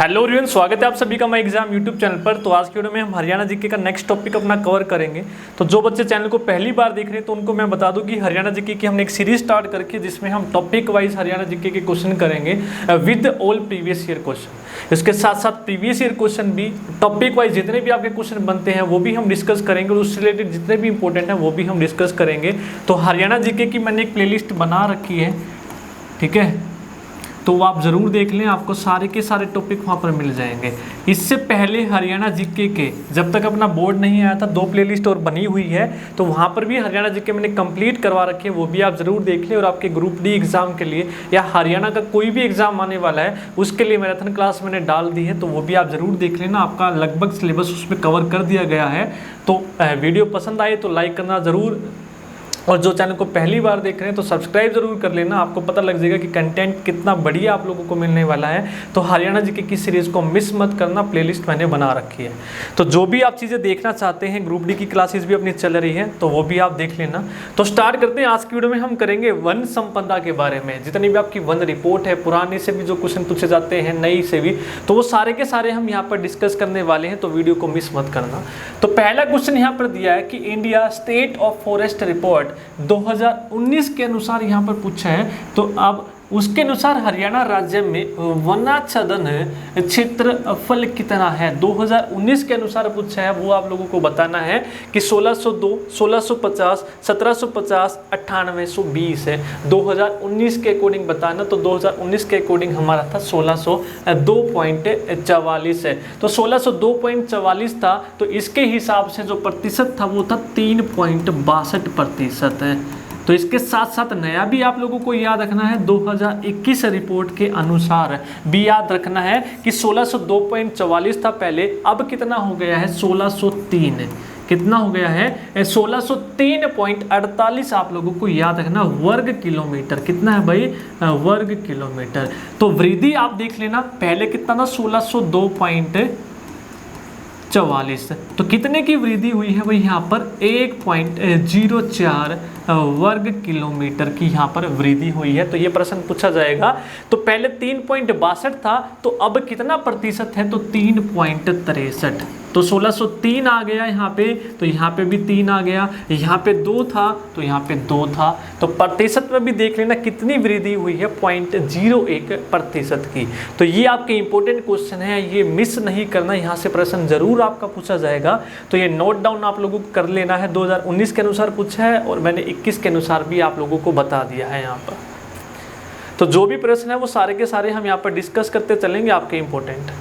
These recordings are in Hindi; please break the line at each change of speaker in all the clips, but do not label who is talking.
हेलो एवरीवन, स्वागत है आप सभी का माई एग्जाम यूट्यूब चैनल पर। तो आज की वीडियो में हम हरियाणा जीके का नेक्स्ट टॉपिक अपना कवर करेंगे। तो जो बच्चे चैनल को पहली बार देख रहे हैं तो उनको मैं बता दूं कि हरियाणा जीके की हमने एक सीरीज स्टार्ट करके जिसमें हम टॉपिक वाइज हरियाणा जीके के क्वेश्चन करेंगे with all previous year question. इसके साथ साथ प्रीवियस ईयर क्वेश्चन भी टॉपिक वाइज जितने भी आपके क्वेश्चन बनते हैं वो भी हम डिस्कस करेंगे और उससे रिलेटेड जितने भी इंपॉर्टेंट हैं वो भी हम डिस्कस करेंगे। तो हरियाणा जीके की मैंने एक प्लेलिस्ट बना रखी है, ठीक है, तो वो आप ज़रूर देख लें, आपको सारे के सारे टॉपिक वहाँ पर मिल जाएंगे। इससे पहले हरियाणा जीके के जब तक अपना बोर्ड नहीं आया था 2 प्लेलिस्ट और बनी हुई है, तो वहाँ पर भी हरियाणा जीके मैंने कंप्लीट करवा रखी है, वो भी आप ज़रूर देख लें। और आपके ग्रुप डी एग्ज़ाम के लिए या हरियाणा का कोई भी एग्ज़ाम आने वाला है उसके लिए मैराथन क्लास मैंने डाल दी है, तो वो भी आप ज़रूर देख लेना। आपका लगभग सिलेबस उसमें कवर कर दिया गया है। तो वीडियो पसंद आए तो लाइक करना ज़रूर, और जो चैनल को पहली बार देख रहे हैं तो सब्सक्राइब जरूर कर लेना। आपको पता लग जाएगा कि कंटेंट कितना बढ़िया आप लोगों को मिलने वाला है। तो हरियाणा जीके की सीरीज को मिस मत करना, प्लेलिस्ट मैंने बना रखी है। तो जो भी आप चीज़ें देखना चाहते हैं, ग्रुप डी की क्लासेस भी अपनी चल रही है, तो वो भी आप देख लेना। तो स्टार्ट करते हैं। आज की वीडियो में हम करेंगे वन संपदा के बारे में। जितनी भी आपकी वन रिपोर्ट है, पुराने से भी जो क्वेश्चन पूछे जाते हैं, नई से भी, तो वो सारे के सारे हम यहाँ पर डिस्कस करने वाले हैं, तो वीडियो को मिस मत करना। तो पहला क्वेश्चन यहाँ पर दिया है कि India state of forest report 2019 के अनुसार यहाँ पर पूछा है। तो अब उसके अनुसार हरियाणा राज्य में वनाच्छादन क्षेत्रफल कितना है, 2019 के अनुसार पूछा है। वो आप लोगों को बताना है कि 1602, 1650, 1750, 9820 है। 2019 के अकॉर्डिंग बताना। तो 2019 के अकॉर्डिंग हमारा था 1602.44 है। तो 1602.44 था, तो इसके हिसाब से जो प्रतिशत था वो था 3.62% है। तो इसके साथ साथ नया भी आप लोगों को याद रखना है, 2021 रिपोर्ट के अनुसार भी याद रखना है कि 1602.44 था पहले, अब कितना हो गया है 1603। कितना हो गया है 1603.48 आप लोगों को याद रखना वर्ग किलोमीटर। कितना है भाई, वर्ग किलोमीटर। तो वृद्धि आप देख लेना, पहले कितना था 1602.44, तो कितने की वृद्धि हुई है भाई यहाँ पर 1.04 वर्ग किलोमीटर की यहाँ पर वृद्धि हुई है। तो ये प्रश्न पूछा जाएगा। तो पहले 3.62 था, तो अब कितना प्रतिशत है, तो 3.63। तो 1603 आ गया यहाँ पे, तो यहाँ पे भी 3 आ गया, यहाँ पे 2 था तो यहाँ पे 2 था। तो प्रतिशत में भी देख लेना कितनी वृद्धि हुई है, 0.01% की। तो ये आपके इंपॉर्टेंट क्वेश्चन है, ये मिस नहीं करना, यहाँ से प्रश्न जरूर आपका पूछा जाएगा। तो ये नोट डाउन आप लोगों को कर लेना है। 2019 के अनुसार पूछा है और मैंने 21 के अनुसार भी आप लोगों को बता दिया है यहाँ पर। तो जो भी प्रश्न है वो सारे के सारे हम यहाँ पर डिस्कस करते चलेंगे, आपके इंपॉर्टेंट।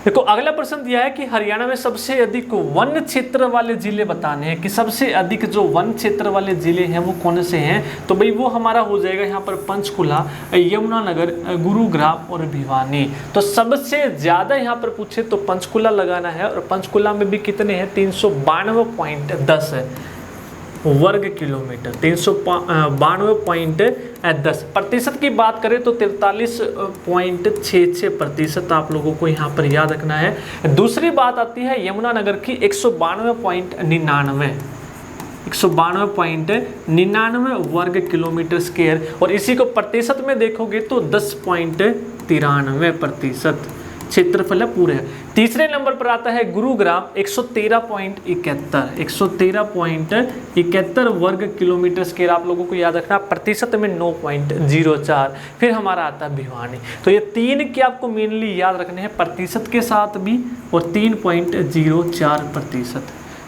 देखो अगला प्रश्न दिया है कि हरियाणा में सबसे अधिक वन क्षेत्र वाले जिले बताने हैं, कि सबसे अधिक जो वन क्षेत्र वाले जिले हैं वो कौन से हैं। तो भाई वो हमारा हो जाएगा यहाँ पर पंचकुला, यमुनानगर, गुरुग्राम और भिवानी। तो सबसे ज़्यादा यहाँ पर पूछे तो पंचकुला लगाना है, और पंचकुला में भी कितने हैं 392.10 वर्ग किलोमीटर। 392.10 प्रतिशत की बात करें तो 43.66% आप लोगों को यहाँ पर याद रखना है। दूसरी बात आती है यमुनानगर की 192.99 192.99 वर्ग किलोमीटर स्क्वायर, और इसी को प्रतिशत में देखोगे तो 10.93% क्षेत्रफल है पूरे। तीसरे नंबर पर आता है गुरुग्राम 113.71 वर्ग किलोमीटर स्क्वायर आप लोगों को याद रखना, प्रतिशत में 9.04। फिर हमारा आता है भिवानी। तो ये 3 के आपको मेनली याद रखने हैं, प्रतिशत के साथ भी, और 3.04%।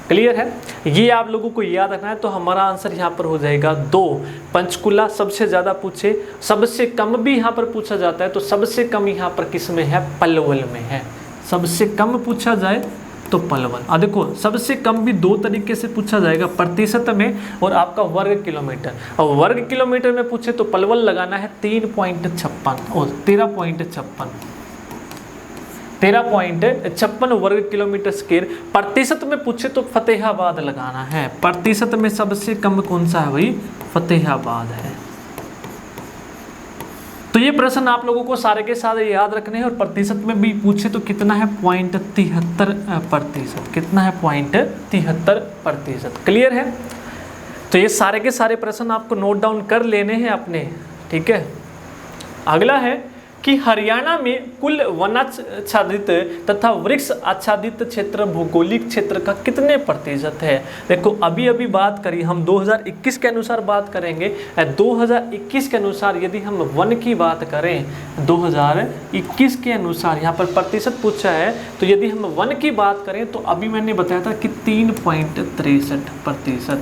क्लियर है, ये आप लोगों को याद रखना है। तो हमारा आंसर यहाँ पर हो जाएगा 2। पंचकुला सबसे ज़्यादा पूछे, सबसे कम भी यहाँ पर पूछा जाता है, तो सबसे कम यहाँ पर किस में है, पलवल में है। सबसे कम पूछा जाए तो पलवल। देखो सबसे कम भी 2 तरीके से पूछा जाएगा, प्रतिशत में और आपका वर्ग किलोमीटर। और वर्ग किलोमीटर में पूछे तो पलवल लगाना है 3.56 और 13.56 वर्ग किलोमीटर स्क्वायर। प्रतिशत में पूछे तो फतेहाबाद लगाना है। प्रतिशत में सबसे कम कौन सा है भाई, फतेहाबाद है। तो ये प्रश्न आप लोगों को सारे के सारे याद रखने हैं। और प्रतिशत में भी पूछे तो कितना है 0.73%। कितना है 0.73%। क्लियर है। तो ये सारे के सारे प्रश्न आपको नोट डाउन कर लेने हैं अपने, ठीक है। अगला है कि हरियाणा में कुल वनाच्छादित तथा वृक्ष आच्छादित क्षेत्र भौगोलिक क्षेत्र का कितने प्रतिशत है। देखो अभी अभी बात करी हम 2021 के अनुसार बात करेंगे। 2021 के अनुसार यदि हम वन की बात करें, 2021 के अनुसार यहाँ पर प्रतिशत पूछा है, तो यदि हम वन की बात करें तो अभी मैंने बताया था कि 3.63%,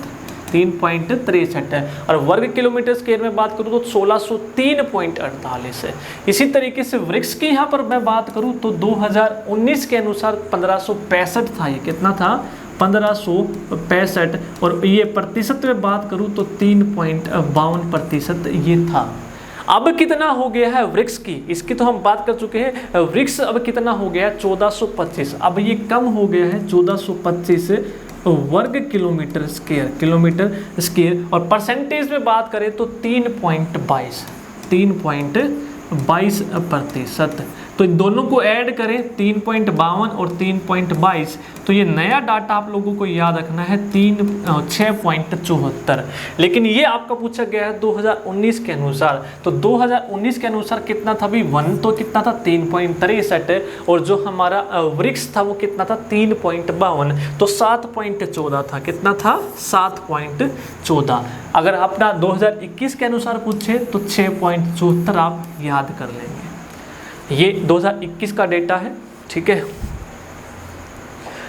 3.63 है। और वर्ग किलोमीटर स्क्वायर में बात करूँ तो 1603.48 है। इसी तरीके से वृक्ष की यहाँ पर मैं बात करूँ तो 2019 के अनुसार 1565 था। ये कितना था? 1565। और ये प्रतिशत में बात करूँ तो 3.52% ये था। अब कितना हो गया है वृक्ष की, इसकी तो हम बात कर चुके हैं। वृक्ष अब कितना हो गया है? 1425। अब ये कम हो गया है 1425 वर्ग किलोमीटर स्क्वायर। और परसेंटेज में बात करें तो 3.22%। तो इन दोनों को ऐड करें 3.52 और 3.22, तो ये नया डाटा आप लोगों को याद रखना है 6.74। लेकिन ये आपका पूछा गया है 2019 के अनुसार। तो 2019 के अनुसार कितना था भाई? वन तो कितना था? 3.63। और जो हमारा वृक्ष था वो कितना था? 3.52। तो 7.14 था। कितना था? 7.14। अगर अपना 2021 के अनुसार पूछे तो 6.74 आप याद कर लेंगे। ये 2021 का डेटा है, ठीक है।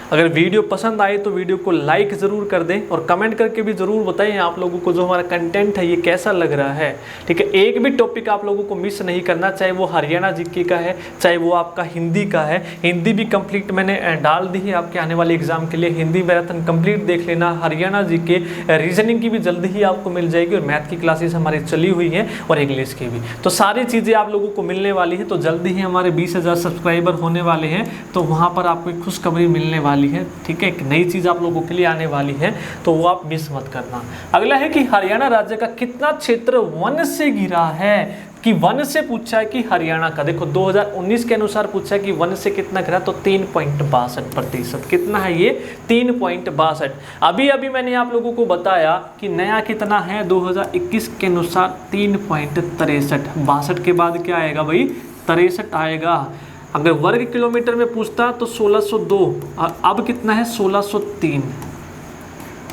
अगर वीडियो पसंद आए तो वीडियो को लाइक ज़रूर कर दें और कमेंट करके भी ज़रूर बताएं आप लोगों को जो हमारा कंटेंट है ये कैसा लग रहा है, ठीक है। एक भी टॉपिक आप लोगों को मिस नहीं करना, चाहे वो हरियाणा जीके का है, चाहे वो आपका हिंदी का है। हिंदी भी कंप्लीट मैंने डाल दी है आपके आने वाले एग्जाम के लिए। हिंदी मैराथन कंप्लीट देख लेना। हरियाणा जीके, रीजनिंग की भी जल्दी ही आपको मिल जाएगी और मैथ की क्लासेस हमारी चली हुई हैं और इंग्लिश की भी। तो सारी चीज़ें आप लोगों को मिलने वाली है। तो जल्दी ही हमारे 20,000 सब्सक्राइबर होने वाले हैं, तो वहाँ पर आपको एक खुशखबरी मिलने वाली है, ठीक है। एक नई चीज आप लोगों के लिए आने वाली है, तो वो आप मिस मत करना। अगला है कि हरियाणा राज्य का कितना क्षेत्र वन से घिरा है। कि वन से पूछा है कि हरियाणा का, देखो 2019 के अनुसार पूछा है कि वन से कितना घिरा, तो 3.62%। कितना है ये? 3.62। अभी अभी मैंने आप लोगों को बताया कि नया कितना है 2021 के अनुसार 3.63। 62 के बाद क्या आएगा भाई? 63 आएगा। अगर वर्ग किलोमीटर में पूछता तो 1602, अब कितना है? 1603,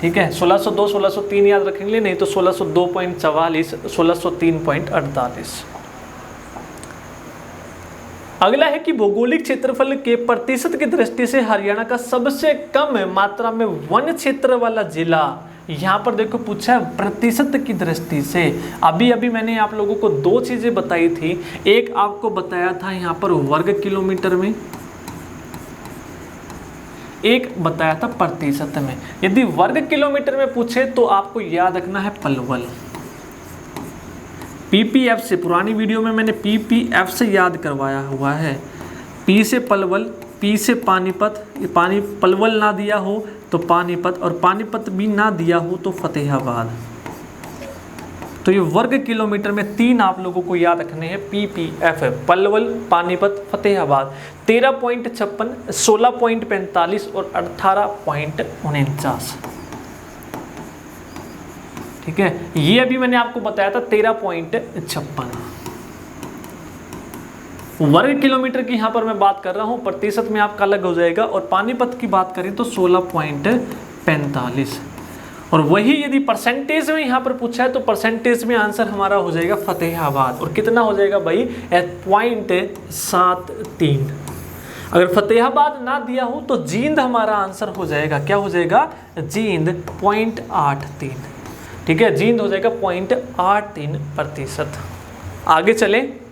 ठीक है। 1602 1603 याद रखेंगे, नहीं तो 1602.44, 1603.48। अगला है कि भौगोलिक क्षेत्रफल के प्रतिशत की दृष्टि से हरियाणा का सबसे कम मात्रा में वन क्षेत्र वाला जिला। यहाँ पर देखो पूछा है प्रतिशत की दृष्टि से। अभी अभी मैंने आप लोगों को दो चीज़ें बताई थी। एक आपको बताया था यहाँ पर वर्ग किलोमीटर में, एक बताया था प्रतिशत में। यदि वर्ग किलोमीटर में पूछे तो आपको याद रखना है पलवल। पीपीएफ से, पुरानी वीडियो में मैंने पीपीएफ से याद करवाया हुआ है। पी से पलवल, पी से पानीपत, पलवल ना दिया हो तो पानीपत, और पानीपत भी ना दिया हो तो फतेहाबाद। तो ये वर्ग किलोमीटर में 3 आप लोगों को याद रखने हैं पीपीएफ है, पलवल, पानीपत, फतेहाबाद। 13.56, 16.45 और 18.49, ठीक है। ये अभी मैंने आपको बताया था 13.56 वर्ग किलोमीटर की यहाँ पर मैं बात कर रहा हूँ, प्रतिशत में आपका अलग हो जाएगा। और पानीपत की बात करें तो 16.45। और वही यदि परसेंटेज में यहाँ पर पूछा है तो परसेंटेज में आंसर हमारा हो जाएगा फतेहाबाद। और कितना हो जाएगा भाई? 0.73। अगर फतेहाबाद ना दिया हो तो जींद हमारा आंसर हो जाएगा। क्या हो जाएगा? जींद 0.83, ठीक है। जींद हो जाएगा 0.83%। आगे चले।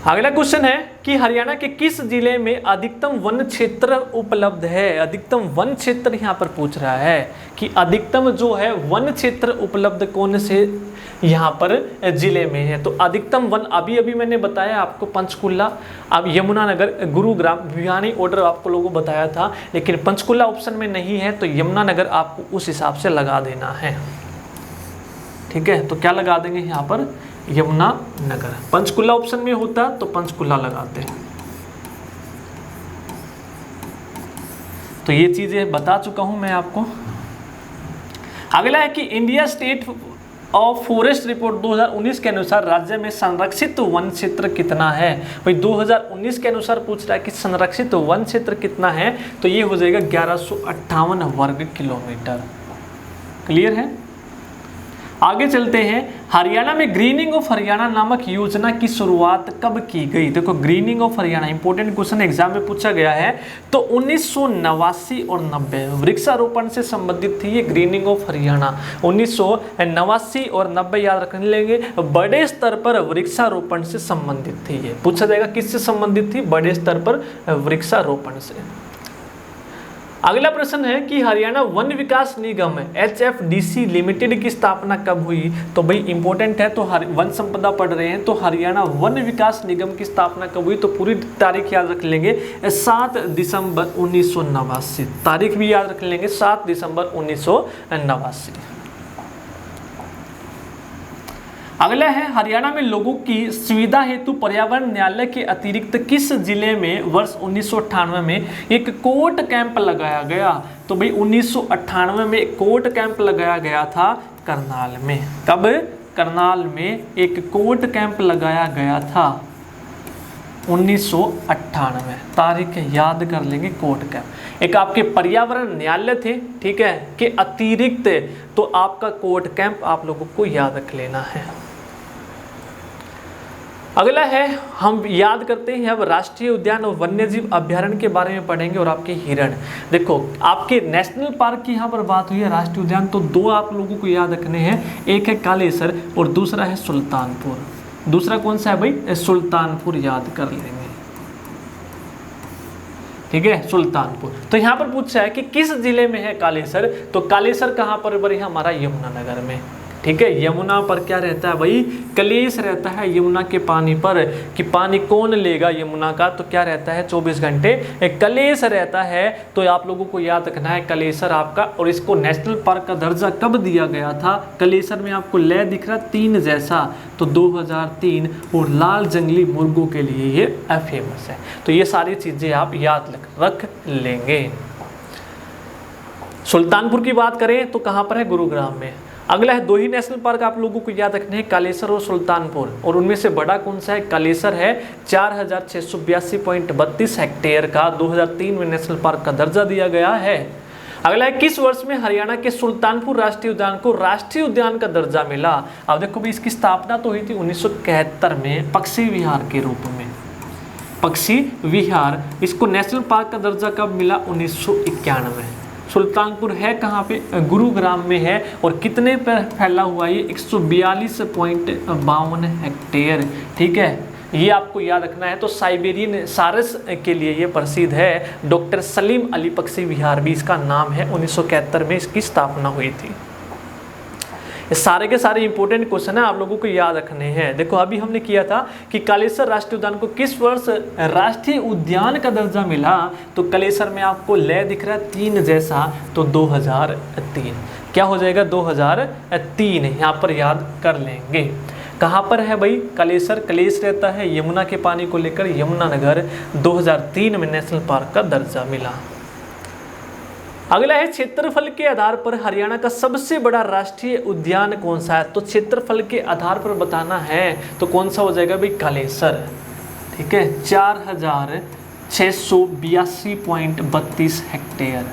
अगला क्वेश्चन है कि हरियाणा के किस जिले में अधिकतम वन क्षेत्र उपलब्ध है। अधिकतम वन क्षेत्र यहाँ पर पूछ रहा है कि अधिकतम जो है वन क्षेत्र उपलब्ध कौन से यहाँ पर जिले में है। तो अधिकतम वन अभी अभी मैंने बताया आपको पंचकुला, अब यमुनानगर, गुरुग्राम, भिवानी ऑर्डर आपको लोगों को बताया था, लेकिन पंचकुला ऑप्शन में नहीं है तो यमुनानगर आपको उस हिसाब से लगा देना है, ठीक है। तो क्या लगा देंगे यहाँ पर? यमुनानगर। पंचकुला ऑप्शन में होता तो पंचकुला लगाते हैं। तो ये चीजें बता चुका हूं मैं आपको। अगला है कि India state of forest report 2019 के अनुसार राज्य में संरक्षित वन क्षेत्र कितना है। भाई 2019 के अनुसार पूछ रहा है कि संरक्षित वन क्षेत्र कितना है, तो ये हो जाएगा 1158 वर्ग किलोमीटर। क्लियर है। आगे चलते हैं। हरियाणा में ग्रीनिंग ऑफ हरियाणा नामक योजना की शुरुआत कब की गई। देखो grinning of Haryana important question exam में पूछा गया है। तो 1989 और 90 वृक्षारोपण से संबंधित थी ये ग्रीनिंग ऑफ हरियाणा। 1989 और 90 याद रख लेंगे। बड़े स्तर पर वृक्षारोपण से संबंधित थी ये। पूछा जाएगा किससे संबंधित थी, बड़े स्तर पर वृक्षारोपण से। अगला प्रश्न है कि हरियाणा वन विकास निगम HFDC लिमिटेड की स्थापना कब हुई। तो भाई इंपॉर्टेंट है, तो वन संपदा पढ़ रहे हैं, तो हरियाणा वन विकास निगम की स्थापना कब हुई, तो पूरी तारीख याद रख लेंगे 7 दिसंबर 1989। तारीख भी याद रख लेंगे 7 दिसंबर 1989। अगला है हरियाणा में लोगों की सुविधा हेतु पर्यावरण न्यायालय के अतिरिक्त किस जिले में वर्ष 1998 में एक कोर्ट कैंप लगाया गया। तो भाई 1998 में कोर्ट कैंप लगाया गया था करनाल में। कब, करनाल में एक कोर्ट कैंप लगाया गया था 1998। तारीख याद कर लेंगे कोर्ट कैंप। एक आपके पर्यावरण न्यायालय थे, ठीक है, के अतिरिक्त तो आपका कोर्ट कैंप आप लोगों को याद रख लेना है। अगला है, हम याद करते हैं अब राष्ट्रीय उद्यान और वन्यजीव अभ्यारण्य के बारे में पढ़ेंगे और आपके हिरण। देखो आपके नेशनल पार्क की यहाँ पर बात हुई है, राष्ट्रीय उद्यान, तो दो आप लोगों को याद रखने हैं, एक है कालेसर और दूसरा है सुल्तानपुर। दूसरा कौन सा है भाई, सुल्तानपुर याद कर लेंगे, ठीक है, सुल्तानपुर। तो यहाँ पर पूछा है कि किस जिले में है कालेसर, तो कालेसर कहाँ पर भाई, हमारा यमुनानगर में, ठीक है। यमुना पर क्या रहता है भाई, कलेश रहता है यमुना के पानी पर, कि पानी कौन लेगा यमुना का, तो क्या रहता है 24 घंटे कलेश रहता है। तो आप लोगों को याद रखना है कलेसर आपका। और इसको नेशनल पार्क का दर्जा कब दिया गया था, कलेसर में आपको लय दिख रहा 3 जैसा, तो 2003, और लाल जंगली मुर्गों के लिए ये फेमस है। तो ये सारी चीज़ें आप याद रख लेंगे। सुल्तानपुर की बात करें तो कहाँ पर है, गुरुग्राम में। अगला है, दो ही नेशनल पार्क आप लोगों को याद रखने हैं, कालेसर और सुल्तानपुर, और उनमें से बड़ा कौन सा है, कालेसर है। 4682.32 हेक्टेयर का 2003 में नेशनल पार्क का दर्जा दिया गया है। अगला है, किस वर्ष में हरियाणा के सुल्तानपुर राष्ट्रीय उद्यान को राष्ट्रीय उद्यान का दर्जा मिला। अब देखो भी इसकी स्थापना तो हुई थी 1971 में पक्षी विहार के रूप में, पक्षी विहार। इसको नेशनल पार्क का दर्जा कब मिला, 1991। सुल्तानपुर है कहाँ पे, गुरुग्राम में है, और कितने पर फैला हुआ ये 142.52 हेक्टेयर, ठीक है। ये आपको याद रखना है। तो साइबेरियन सारस के लिए ये प्रसिद्ध है। डॉक्टर सलीम अली पक्षी विहार भी इसका नाम है, 1971 में इसकी स्थापना हुई थी। ये सारे के सारे इंपॉर्टेंट क्वेश्चन है, आप लोगों को याद रखने हैं। देखो अभी हमने किया था कि कालेसर राष्ट्रीय उद्यान को किस वर्ष राष्ट्रीय उद्यान का दर्जा मिला, तो कालेसर में आपको लय दिख रहा है 3 जैसा, तो 2003। क्या हो जाएगा, 2003 यहाँ पर याद कर लेंगे। कहाँ पर है भाई कालेसर, कलेश रहता है यमुना के पानी को लेकर, यमुनानगर। 2003 में नेशनल पार्क का दर्जा मिला। अगला है, क्षेत्रफल के आधार पर हरियाणा का सबसे बड़ा राष्ट्रीय उद्यान कौन सा है। तो क्षेत्रफल के आधार पर बताना है तो कौन सा हो जाएगा भाई, कालेसर, ठीक है। 4682.32 हेक्टेयर,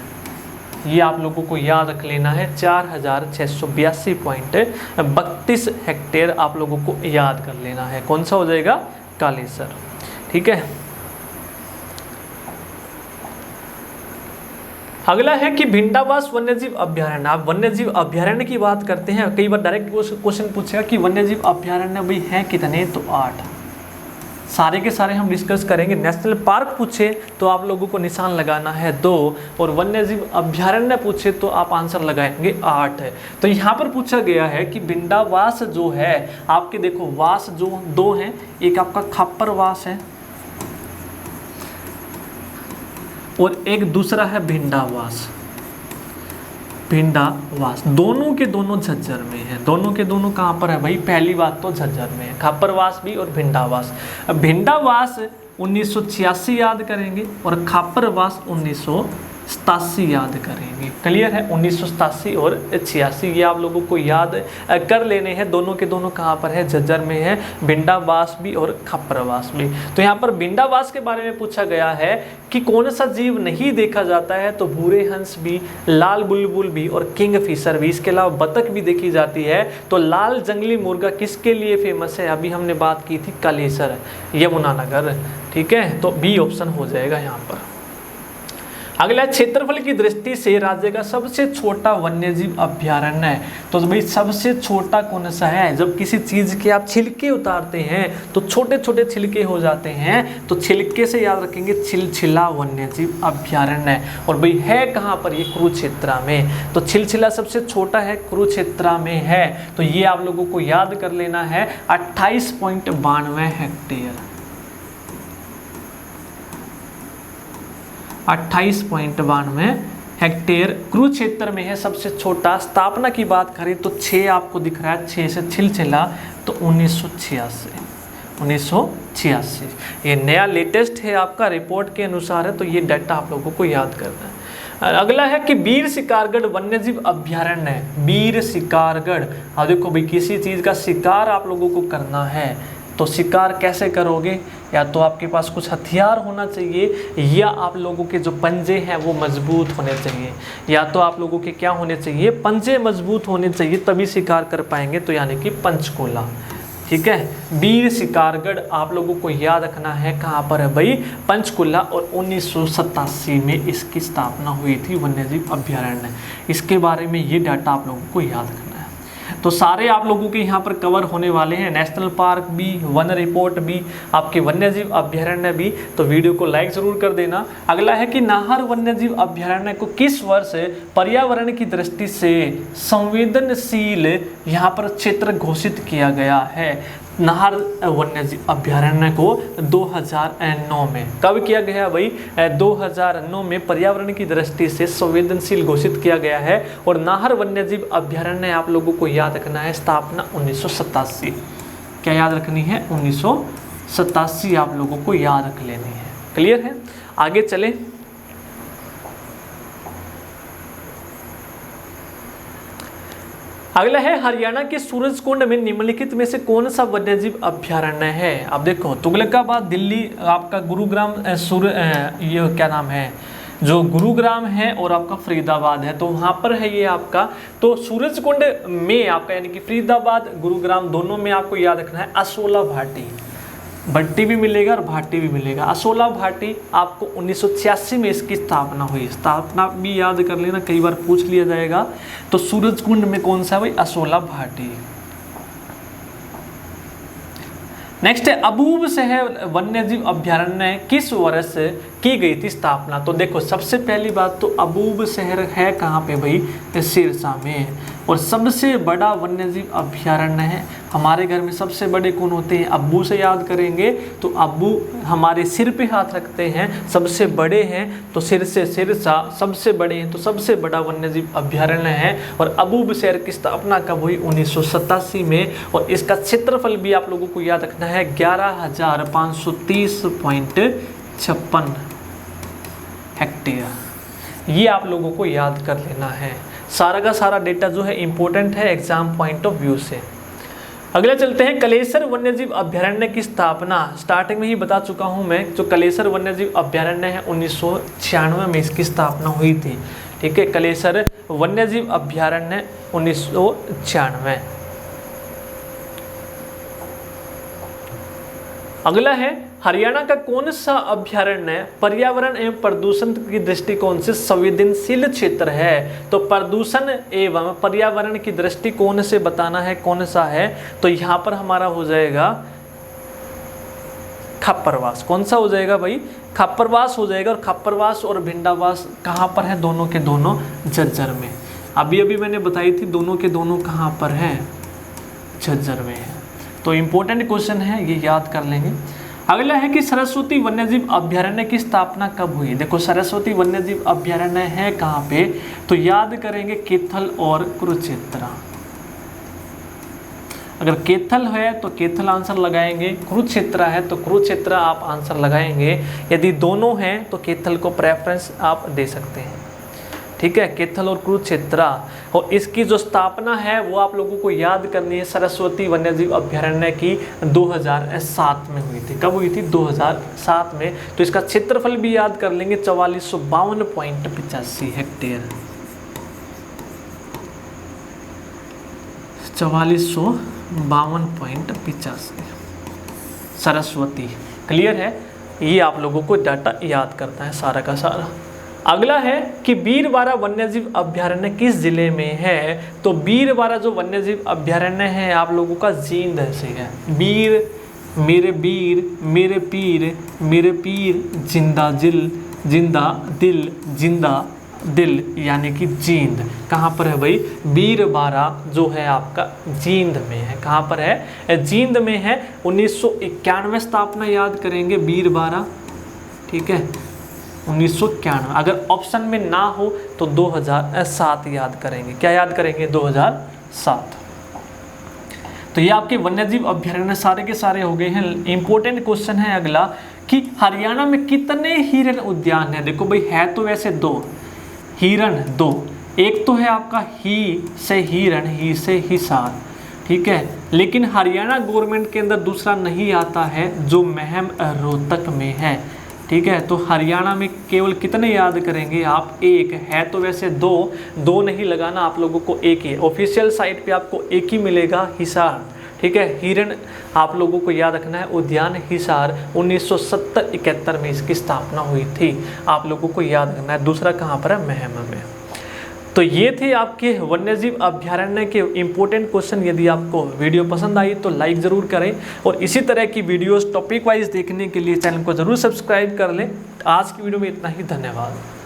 ये आप लोगों को याद रख लेना है। 4682.32 हेक्टेयर आप लोगों को याद कर लेना है, कौन सा हो जाएगा, कालेसर, ठीक है। अगला है कि भिंडावास वन्यजीव अभ्यारण्य। आप वन्यजीव अभ्यारण्य की बात करते हैं, कई बार डायरेक्ट क्वेश्चन पूछेगा कि वन्यजीव अभ्यारण्य भाई हैं कितने, तो 8। सारे के सारे हम डिस्कस करेंगे। नेशनल पार्क पूछे तो आप लोगों को निशान लगाना है 2, और वन्यजीव अभ्यारण्य पूछे तो आप आंसर लगाएंगे 8 है। तो यहाँ पर पूछा गया है कि भिंडावास जो है आपके, देखो वास जो 2 हैं, एक आपका खापर वास है और एक दूसरा है भिंडावास। भिंडावास दोनों के दोनों झज्जर में है। दोनों के दोनों कहाँ पर है भाई, पहली बात तो झज्जर में है, खापरवास भी और भिंडावास। अब भिंडावास 1986 याद करेंगे और खापरवास 87 याद करेंगे। क्लियर है, 1987 और 86 ये आप लोगों को याद कर लेने हैं। दोनों के दोनों कहाँ पर है, झज्जर में है, भिंडावास भी और खप्परवास भी। तो यहाँ पर भिंडावास के बारे में पूछा गया है कि कौन सा जीव नहीं देखा जाता है, तो भूरे हंस भी, लाल बुलबुल भी और किंगफिशर भी। इसके अलावा बतख भी देखी जाती है। तो लाल जंगली मुर्गा किसके लिए फेमस है, अभी हमने बात की थी कलेसर, यमुनानगर। ठीक है, तो बी ऑप्शन हो जाएगा यहाँ पर। अगला क्षेत्रफल की दृष्टि से राज्य का सबसे छोटा वन्यजीव अभ्यारण्य है। तो भाई सबसे छोटा कौन सा है, जब किसी चीज के आप छिलके उतारते हैं तो छोटे छोटे छिलके हो जाते हैं, तो छिलके से याद रखेंगे छिलछिला वन्यजीव अभ्यारण्य है। और भाई है कहाँ पर, ये कुरुक्षेत्र में। तो छिलछिला सबसे छोटा है, कुरुक्षेत्र में है। तो ये आप लोगों को याद कर लेना है, 28.92 हेक्टेयर, 28.92 हेक्टेयर कुरुक्षेत्र में है, सबसे छोटा। स्थापना की बात करें तो 6 आपको दिख रहा है, 6 से छिलछिला, तो 1986 ये नया लेटेस्ट है आपका रिपोर्ट के अनुसार है। तो ये डाटा आप लोगों को याद करना है। अगला है कि वीर शिकारगढ़ वन्यजीव अभ्यारण्य है। वीर शिकारगढ़, अब देखो भाई किसी चीज़ का शिकार आप लोगों को करना है, तो शिकार कैसे करोगे, या तो आपके पास कुछ हथियार होना चाहिए, या आप लोगों के जो पंजे हैं वो मजबूत होने चाहिए, या तो आप लोगों के क्या होने चाहिए, पंजे मजबूत होने चाहिए, तभी शिकार कर पाएंगे। तो यानी कि पंचकूला। ठीक है, वीर शिकारगढ़ आप लोगों को याद रखना है, कहाँ पर है भाई, पंचकूला। और 1987 में इसकी स्थापना हुई थी वन्यजीव अभ्यारण्य। इसके बारे में ये डाटा आप लोगों को याद रखना है। तो सारे आप लोगों के यहाँ पर कवर होने वाले हैं, नेशनल पार्क भी, वन रिपोर्ट भी, आपके वन्यजीव अभ्यारण्य भी। तो वीडियो को लाइक जरूर कर देना। अगला है कि नाहर वन्यजीव अभ्यारण्य को किस वर्ष पर्यावरण की दृष्टि से संवेदनशील यहाँ पर क्षेत्र घोषित किया गया है। नाहर वन्यजीव अभ्यारण्य को 2009 में कब किया गया भाई, 2009 में पर्यावरण की दृष्टि से संवेदनशील घोषित किया गया है। और नाहर वन्यजीव अभ्यारण्य आप लोगों को याद रखना है, स्थापना 1987। क्या याद रखनी है, 1987 आप लोगों को याद रख लेनी है। क्लियर है, आगे चले। अगला है हरियाणा के सूरजकुंड में निम्नलिखित में से कौन सा वन्यजीव अभ्यारण्य है। अब देखो तुगलकाबाद, दिल्ली, आपका गुरुग्राम, ये क्या नाम है, जो गुरुग्राम है, और आपका फरीदाबाद है, तो वहाँ पर है ये आपका। तो सूरजकुंड में आपका यानी कि फरीदाबाद, गुरुग्राम दोनों में आपको याद रखना है असोला भाटी। भट्टी भी मिलेगा और भाटी भी मिलेगा। असोला भाटी आपको 1986 में इसकी स्थापना हुई। स्थापना भी याद कर लेना, कई बार पूछ लिया जाएगा। तो सूरजकुंड में कौन सा है भाई, असोला भाटी। नेक्स्ट है अबूब शहर वन्यजीव अभ्यारण्य किस वर्ष की गई थी स्थापना। तो देखो सबसे पहली बात तो अबूब शहर है कहाँ पे भाई, सिरसा में। और सबसे बड़ा वन्यजीव अभ्यारण्य है। हमारे घर में सबसे बड़े कौन होते हैं, अब्बू से याद करेंगे तो अब्बू हमारे सिर पे हाथ रखते हैं, सबसे बड़े हैं तो सिर से सिरसा, सबसे बड़े हैं तो सबसे बड़ा वन्यजीव अभ्यारण्य है। और अबूब शहर की स्थापना कब हुई, 1987 में। और इसका क्षेत्रफल भी आप लोगों को याद रखना है, 11,530.56 हेक्टेयर। ये आप लोगों को याद कर लेना है। सारा का सारा डेटा जो है इंपॉर्टेंट है एग्जाम पॉइंट ऑफ व्यू से। अगले चलते हैं कलेसर वन्यजीव अभ्यारण्य की स्थापना। स्टार्टिंग में ही बता चुका हूं मैं, जो कलेसर वन्यजीव अभ्यारण्य है 1996 में इसकी स्थापना हुई थी। ठीक है, कलेसर वन्यजीव अभ्यारण्य 1996। अगला है हरियाणा का कौन सा अभ्यारण्य पर्यावरण एवं प्रदूषण की दृष्टिकोण से संवेदनशील क्षेत्र है। तो प्रदूषण एवं पर्यावरण की दृष्टिकोण से बताना है कौन सा है, तो यहाँ पर हमारा हो जाएगा खप्परवास। कौन सा हो जाएगा भाई, खप्परवास हो जाएगा। और खप्परवास और भिंडावास कहाँ पर है, दोनों के दोनों झज्जर में। अभी मैंने बताई थी दोनों के दोनों कहाँ पर है, झज्जर में है। तो इम्पोर्टेंट क्वेश्चन है, ये याद कर लेंगे। अगला है कि सरस्वती वन्यजीव अभ्यारण्य की स्थापना कब हुई। देखो सरस्वती वन्यजीव अभ्यारण्य है कहाँ पे, तो याद करेंगे कैथल और कुरुक्षेत्र। अगर कैथल है तो कैथल आंसर लगाएंगे, कुरुक्षेत्र है तो कुरुक्षेत्र आप आंसर लगाएंगे। यदि दोनों हैं तो कैथल को प्रेफरेंस आप दे सकते हैं। ठीक है, कैथल और कुरुक्षेत्र। और इसकी जो स्थापना है वो आप लोगों को याद करनी है, सरस्वती वन्यजीव अभ्यारण्य की 2007 में हुई थी। कब हुई थी? 2007 में। तो इसका क्षेत्रफल भी याद कर लेंगे, 4452.85 हेक्टेयर, 4452.85 सरस्वती। क्लियर है? ये आप लोगों को डाटा याद करना है सारा का सारा। अगला है कि बीरबारा वन्यजीव अभ्यारण्य किस जिले में है? तो बीरबारा जो वन्यजीव अभ्यारण्य है आप लोगों का जींद से है। वीर मेरे पीर मेरे पीर, जिंदा दिल यानी कि जींद। कहाँ पर है भाई? बीरबारा जो है आपका जींद में है। कहाँ पर है? जींद में है। 1991 स्थापना याद करेंगे बीरबारा, ठीक है, 1991। अगर ऑप्शन में ना हो तो 2007 याद करेंगे। क्या याद करेंगे? 2007। तो ये आपके वन्यजीव अभ्यारण्य सारे के सारे हो गए हैं। इंपॉर्टेंट क्वेश्चन है अगला कि हरियाणा में कितने हिरण उद्यान है? देखो भाई, है तो वैसे 2 हिरण, 2। एक तो है आपका ही से हिरण, ही से हिसार, ठीक है, लेकिन हरियाणा गवर्नमेंट के अंदर दूसरा नहीं आता है जो महम रोहतक में है, ठीक है। तो हरियाणा में केवल कितने याद करेंगे आप? 1 है तो वैसे 2 नहीं लगाना, आप लोगों को 1 ही। ऑफिशियल साइट पे आपको 1 ही मिलेगा, हिसार, ठीक है। हिरण आप लोगों को याद रखना है, उद्यान हिसार 1970-71 में इसकी स्थापना हुई थी, आप लोगों को याद रखना है। दूसरा कहाँ पर है? महम में। तो ये थे आपके वन्यजीव अभ्यारण्य के इंपॉर्टेंट क्वेश्चन। यदि आपको वीडियो पसंद आई तो लाइक ज़रूर करें और इसी तरह की वीडियोस टॉपिक वाइज देखने के लिए चैनल को ज़रूर सब्सक्राइब कर लें। आज की वीडियो में इतना ही, धन्यवाद।